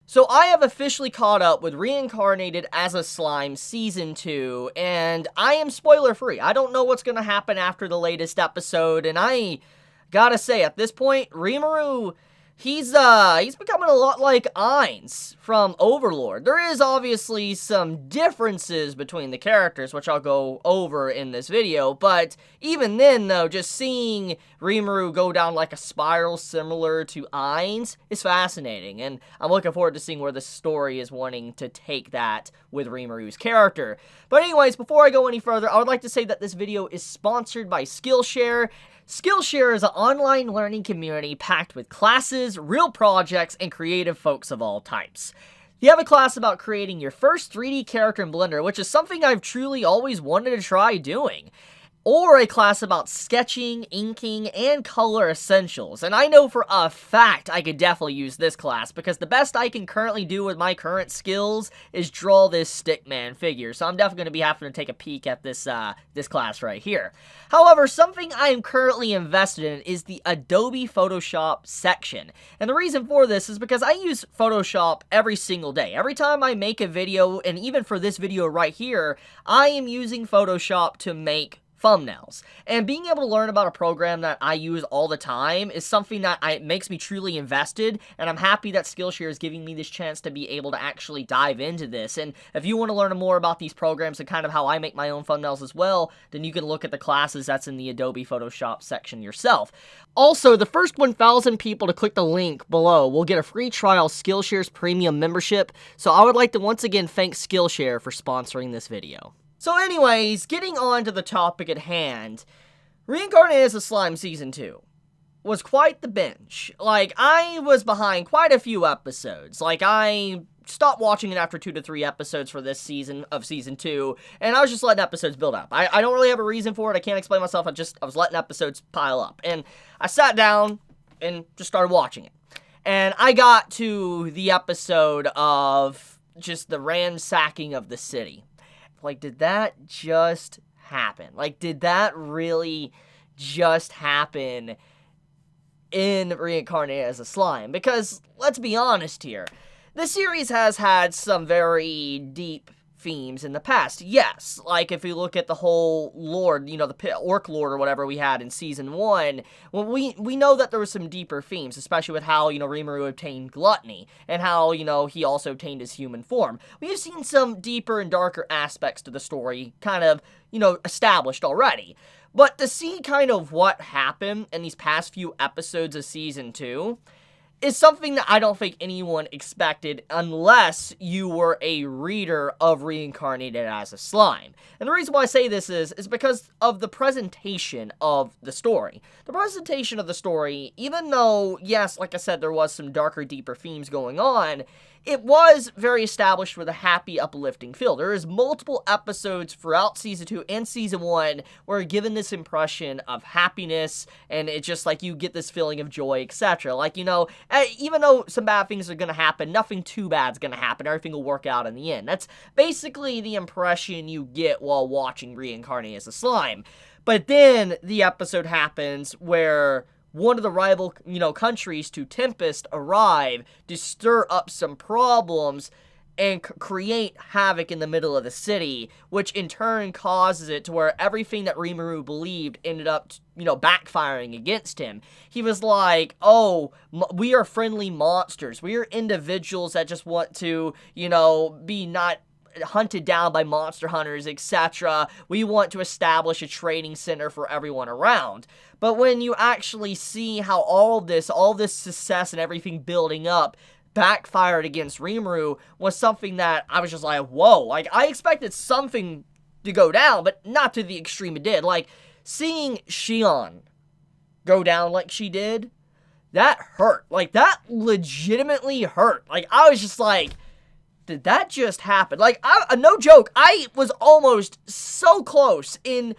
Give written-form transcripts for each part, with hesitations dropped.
So I have officially caught up with Reincarnated as a Slime Season 2, and I am spoiler-free. I don't know what's gonna happen after the latest episode, and I gotta say, at this point, Rimuru, he's becoming a lot like Ainz from Overlord. There is obviously some differences between the characters, which I'll go over in this video, but even then, though, just seeing Rimuru go down like a spiral similar to Ainz is fascinating, and I'm looking forward to seeing where the story is wanting to take that with Rimuru's character. But anyways, before I go any further, I would like to say that this video is sponsored by Skillshare. Skillshare is an online learning community packed with classes, real projects, and creative folks of all types. You have a class about creating your first 3D character in Blender, which is something I've truly always wanted to try doing. Or a class about sketching, inking, and color essentials. And I know for a fact I could definitely use this class, because the best I can currently do with my current skills is draw this stickman figure. So I'm definitely going to be having to take a peek at this class right here. However, something I am currently invested in is the Adobe Photoshop section. And the reason for this is because I use Photoshop every single day. Every time I make a video, and even for this video right here, I am using Photoshop to make thumbnails. And being able to learn about a program that I use all the time is something that makes me truly invested, and I'm happy that Skillshare is giving me this chance to be able to actually dive into this. And if you want to learn more about these programs and kind of how I make my own thumbnails as well, then you can look at the classes that's in the Adobe Photoshop section yourself. Also, the first 1,000 people to click the link below will get a free trial Skillshare's premium membership, so I would like to once again thank Skillshare for sponsoring this video. So anyways, getting on to the topic at hand, Reincarnated as a Slime Season 2 was quite the binge. Like, I was behind quite a few episodes. Like, I stopped watching it after 2 to 3 episodes for this season of Season 2, and I was just letting episodes build up. I don't really have a reason for it, I can't explain myself, I was letting episodes pile up. And I sat down and just started watching it. And I got to the episode of just the ransacking of the city. Like, did that just happen? Like, did that really just happen in Reincarnated as a Slime? Because, let's be honest here, the series has had some very deep themes in the past. Yes, like if you look at the whole lore, you know, the orc lore or whatever we had in Season 1, well, we know that there were some deeper themes, especially with how, you know, Rimuru obtained gluttony, and how, you know, he also obtained his human form. We've seen some deeper and darker aspects to the story kind of, you know, established already. But to see kind of what happened in these past few episodes of Season 2 is something that I don't think anyone expected unless you were a reader of Reincarnated as a Slime. And the reason why I say this is because of the presentation of the story. The presentation of the story, even though, yes, like I said, there was some darker, deeper themes going on, it was very established with a happy, uplifting feel. There is multiple episodes throughout Season 2 and Season 1 where given this impression of happiness, and it's just like you get this feeling of joy, etc. Like, you know, even though some bad things are going to happen, nothing too bad's going to happen. Everything will work out in the end. That's basically the impression you get while watching Reincarnated as a Slime. But then the episode happens where one of the rival, you know, countries to Tempest arrive to stir up some problems and create havoc in the middle of the city, which in turn causes it to where everything that Rimuru believed ended up, you know, backfiring against him. He was like, oh, we are friendly monsters. We are individuals that just want to, you know, be not hunted down by monster hunters, etc. We want to establish a training center for everyone around. But when you actually see how all this success and everything building up backfired against Rimuru was something that I was just like, whoa, like I expected something to go down, but not to the extreme it did. Like seeing Shion go down like she did, that hurt. Like that legitimately hurt. Like I was just like, did that just happen? Like, no joke, I was almost so close in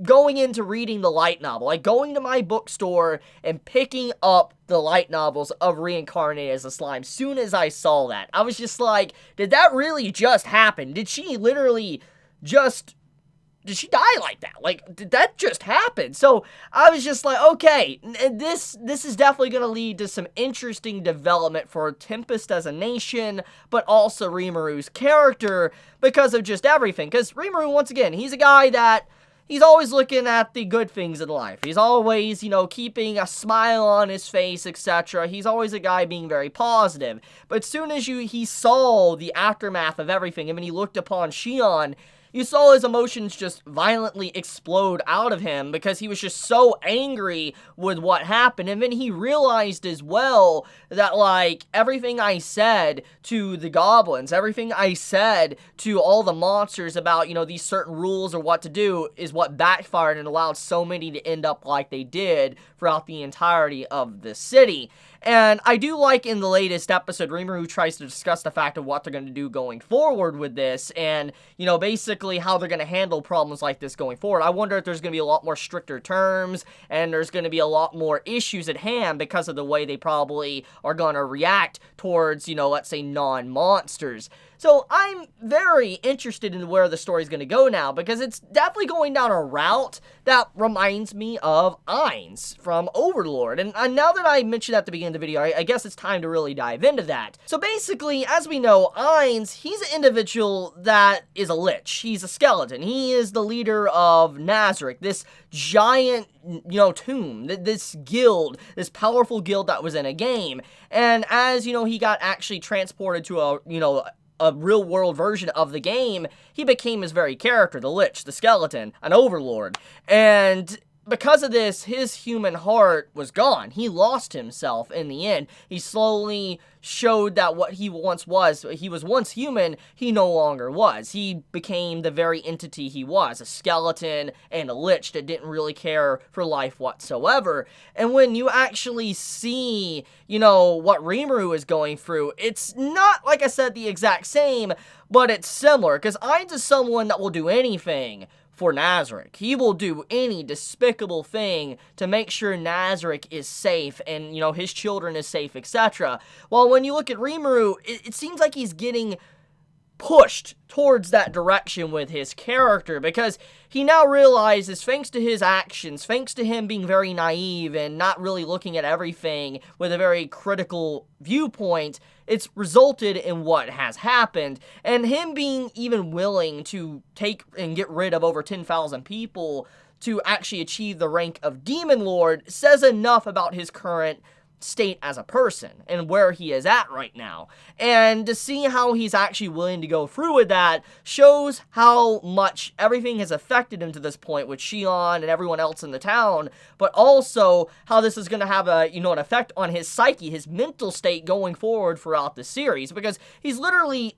going into reading the light novel. Like, going to my bookstore and picking up the light novels of Reincarnated as a Slime. Soon as I saw that, I was just like, did that really just happen? Did she literally just did she die like that? Like, did that just happen? So I was just like, okay, this is definitely going to lead to some interesting development for Tempest as a nation, but also Rimuru's character because of just everything. Because Rimuru, once again, he's a guy that he's always looking at the good things in life. He's always, keeping a smile on his face, etc. He's always a guy being very positive. But as soon as he saw the aftermath of everything, and when he looked upon Shion, you saw his emotions just violently explode out of him because he was just so angry with what happened. And then he realized as well that, like, everything I said to the goblins, everything I said to all the monsters about, these certain rules or what to do is what backfired and allowed so many to end up like they did throughout the entirety of the city. And I do like in the latest episode, Rimuru tries to discuss the fact of what they're going to do going forward with this, and, basically how they're going to handle problems like this going forward. I wonder if there's going to be a lot more stricter terms, and there's going to be a lot more issues at hand because of the way they probably are going to react towards, let's say, non-monsters. So I'm very interested in where the story's going to go now, because it's definitely going down a route that reminds me of Ainz from Overlord. And now that I mentioned at the beginning of the video, I guess it's time to really dive into that. So basically, as we know, Ainz, he's an individual that is a lich. He's a skeleton. He is the leader of Nazarick, this giant, tomb, this guild, this powerful guild that was in a game. And as, he got actually transported to a real-world version of the game, he became his very character, the Lich, the Skeleton, an Overlord. And because of this, his human heart was gone. He lost himself in the end. He slowly showed that what he once was, he was once human, he no longer was. He became the very entity he was, a skeleton and a lich that didn't really care for life whatsoever. And when you actually see, what Rimuru is going through, it's not, like I said, the exact same, but it's similar, because Ainz is someone that will do anything for Nazarick. He will do any despicable thing to make sure Nazarick is safe and, his children is safe, etc. While when you look at Rimuru, it seems like he's getting pushed towards that direction with his character, because he now realizes, thanks to his actions, thanks to him being very naive and not really looking at everything with a very critical viewpoint, it's resulted in what has happened. And him being even willing to take and get rid of over 10,000 people to actually achieve the rank of Demon Lord says enough about his current state as a person and where he is at right now. And to see how he's actually willing to go through with that shows how much everything has affected him to this point with Shion and everyone else in the town, but also how this is going to have an effect on his psyche, his mental state going forward throughout the series, because he's literally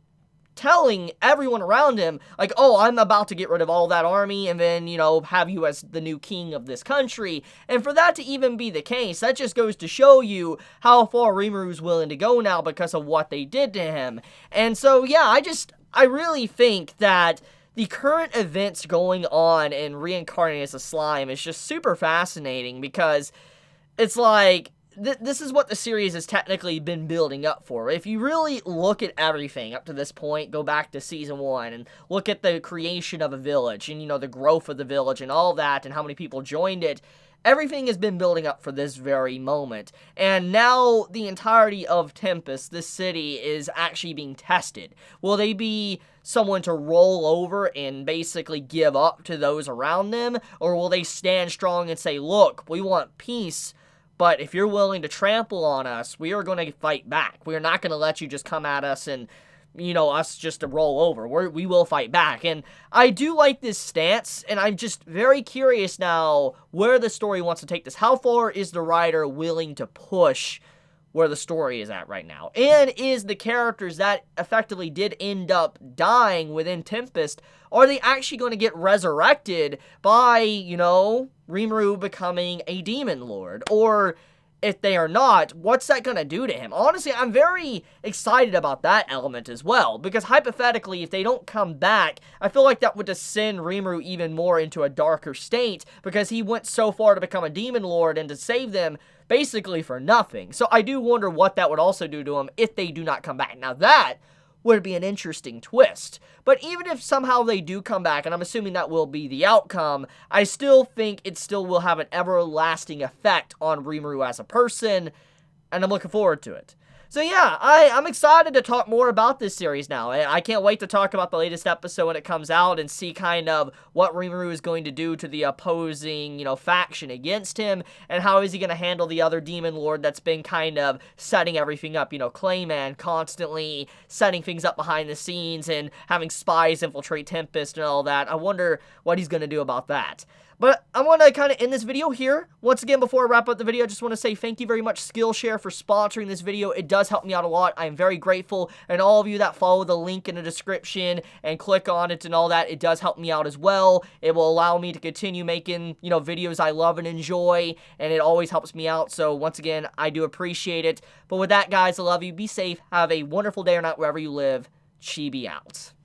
telling everyone around him, like, oh, I'm about to get rid of all that army and then, have you as the new king of this country. And for that to even be the case, that just goes to show you how far Rimuru's willing to go now because of what they did to him. And so, yeah, I really think that the current events going on in Reincarnated as a Slime is just super fascinating, because it's like, this is what the series has technically been building up for. If you really look at everything up to this point, go back to Season 1, and look at the creation of a village, and, the growth of the village, and all that, and how many people joined it, everything has been building up for this very moment. And now, the entirety of Tempest, this city, is actually being tested. Will they be someone to roll over and basically give up to those around them? Or will they stand strong and say, look, we want peace, but if you're willing to trample on us, we are going to fight back. We are not going to let you just come at us and, us just to roll over. We will fight back. And I do like this stance, and I'm just very curious now where the story wants to take this. How far is the writer willing to push where the story is at right now? And is the characters that effectively did end up dying within Tempest, are they actually going to get resurrected by, Rimuru becoming a Demon Lord? Or if they are not, what's that going to do to him? Honestly, I'm very excited about that element as well, because hypothetically, if they don't come back, I feel like that would just send Rimuru even more into a darker state, because he went so far to become a Demon Lord and to save them basically for nothing. So I do wonder what that would also do to him if they do not come back. Now that would be an interesting twist. But even if somehow they do come back, and I'm assuming that will be the outcome, I still think it still will have an everlasting effect on Rimuru as a person, and I'm looking forward to it. So yeah, I'm excited to talk more about this series now. I can't wait to talk about the latest episode when it comes out and see kind of what Rimuru is going to do to the opposing, faction against him, and how is he going to handle the other demon lord that's been kind of setting everything up. Clayman constantly setting things up behind the scenes and having spies infiltrate Tempest and all that. I wonder what he's going to do about that. But I want to kind of end this video here. Once again, before I wrap up the video, I just want to say thank you very much, Skillshare, for sponsoring this video. It does help me out a lot. I am very grateful. And all of you that follow the link in the description and click on it and all that, it does help me out as well. It will allow me to continue making, videos I love and enjoy. And it always helps me out. So once again, I do appreciate it. But with that, guys, I love you. Be safe. Have a wonderful day or night wherever you live. Chibi out.